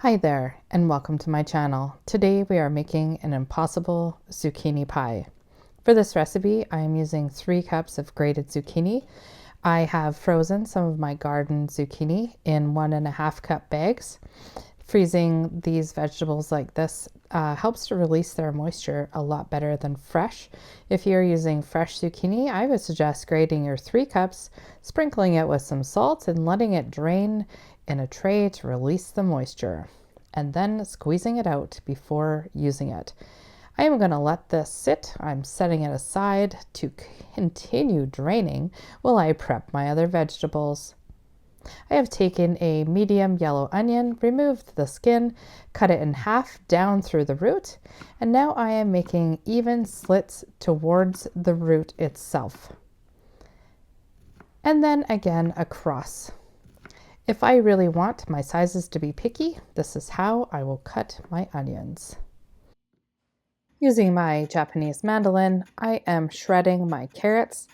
Hi there, and welcome to my channel. Today we are making an impossible zucchini pie. For this recipe, I am using 3 cups of grated zucchini. I have frozen some of my garden zucchini in 1.5 cup bags. Freezing these vegetables like this helps to release their moisture a lot better than fresh. If you're using fresh zucchini, I would suggest grating your 3 cups, sprinkling it with some salt, and letting it drain in a tray to release the moisture, and then squeezing it out before using it. I am going to let this sit. I'm setting it aside to continue draining while I prep my other vegetables. I have taken a medium yellow onion, removed the skin, cut it in half down through the root, and now I am making even slits towards the root itself, and then again across. If I really want my sizes to be picky, this is how I will cut my onions. Using my Japanese mandolin, I am shredding my carrots.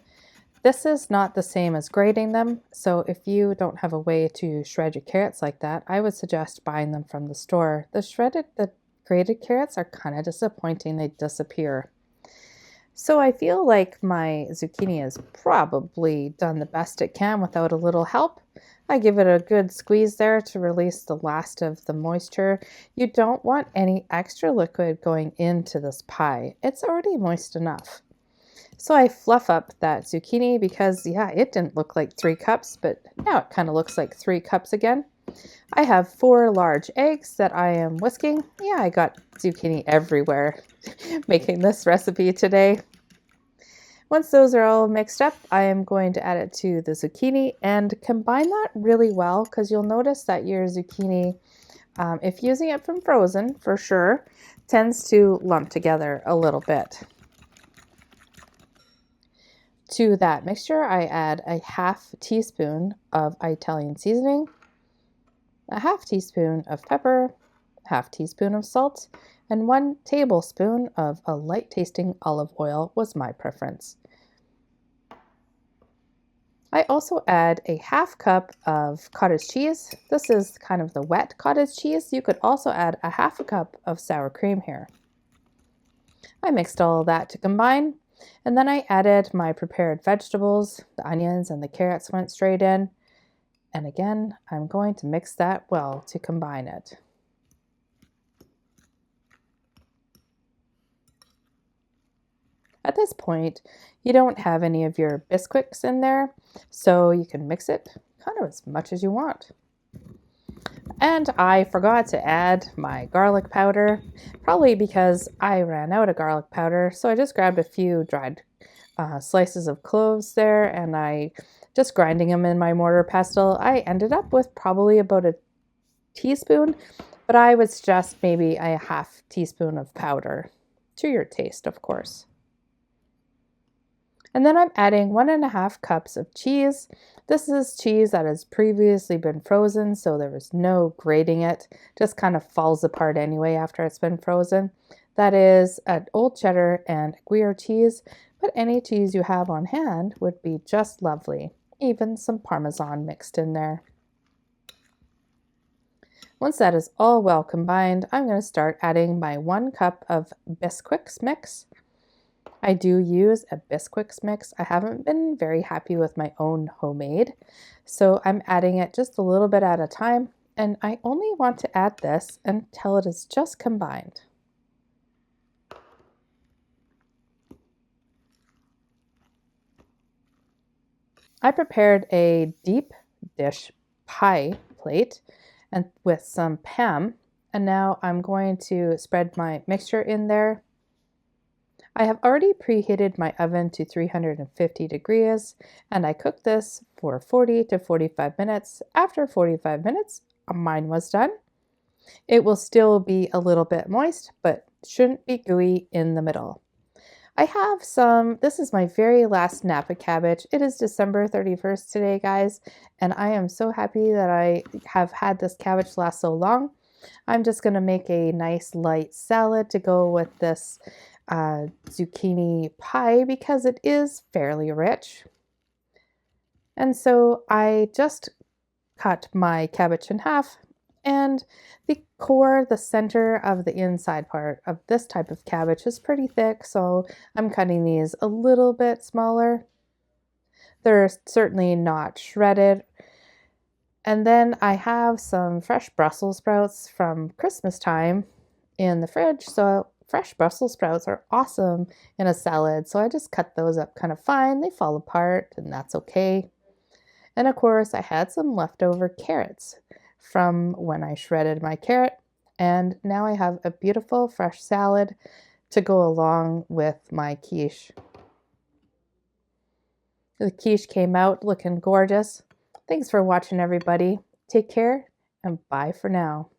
This is not the same as grating them, so if you don't have a way to shred your carrots like that, I would suggest buying them from the store. The grated carrots are kind of disappointing. They disappear. So I feel like my zucchini has probably done the best it can without a little help. I give it a good squeeze there to release the last of the moisture. You don't want any extra liquid going into this pie. It's already moist enough. So I fluff up that zucchini because, yeah, it didn't look like 3 cups, but now it kind of looks like 3 cups again. I have 4 large eggs that I am whisking. Yeah, I got zucchini everywhere making this recipe today. Once those are all mixed up, I am going to add it to the zucchini and combine that really well, because you'll notice that your zucchini, if using it from frozen for sure, tends to lump together a little bit. To that mixture, I add a half teaspoon of Italian seasoning, a half teaspoon of pepper, half teaspoon of salt, and 1 tablespoon of a light tasting olive oil was my preference. I also add a half cup of cottage cheese. This is kind of the wet cottage cheese. You could also add a half a cup of sour cream here. I mixed all of that to combine, and then I added my prepared vegetables. The onions and the carrots went straight in. And again, I'm going to mix that well to combine it. At this point, you don't have any of your Bisquicks in there, so you can mix it kind of as much as you want. And I forgot to add my garlic powder, probably because I ran out of garlic powder, so I just grabbed a few dried slices of cloves there, and I just grinding them in my mortar pestle. I ended up with probably about a teaspoon, but I would suggest maybe a half teaspoon of powder, to your taste, of course. And then I'm adding 1.5 cups of cheese. This is cheese that has previously been frozen, so there was no grating it. Just kind of falls apart anyway after it's been frozen. That is an old cheddar and Gruyere cheese, but any cheese you have on hand would be just lovely. Even some Parmesan mixed in there. Once that is all well combined, I'm going to start adding my 1 cup of Bisquick mix. I do use a Bisquick mix. I haven't been very happy with my own homemade, so I'm adding it just a little bit at a time, and I only want to add this until it is just combined. I prepared a deep dish pie plate and with some Pam, and now I'm going to spread my mixture in there. I have already preheated my oven to 350 degrees, and I cooked this for 40 to 45 minutes. After 45 minutes, mine was done. It will still be a little bit moist, but shouldn't be gooey in the middle. I have this is my very last Napa cabbage. It is December 31st today, guys, and I am so happy that I have had this cabbage last so long. I'm just going to make a nice light salad to go with this zucchini pie because it is fairly rich. And so I just cut my cabbage in half And the core, the center of the inside part of this type of cabbage is pretty thick, so I'm cutting these a little bit smaller. They're certainly not shredded. And then I have some fresh Brussels sprouts from Christmas time in the fridge, so fresh Brussels sprouts are awesome in a salad, so I just cut those up kind of fine. They fall apart, and that's okay. And of course, I had some leftover carrots from when I shredded my carrot, and now I have a beautiful fresh salad to go along with my quiche. The quiche came out looking gorgeous. Thanks for watching, everybody. Take care, and bye for now.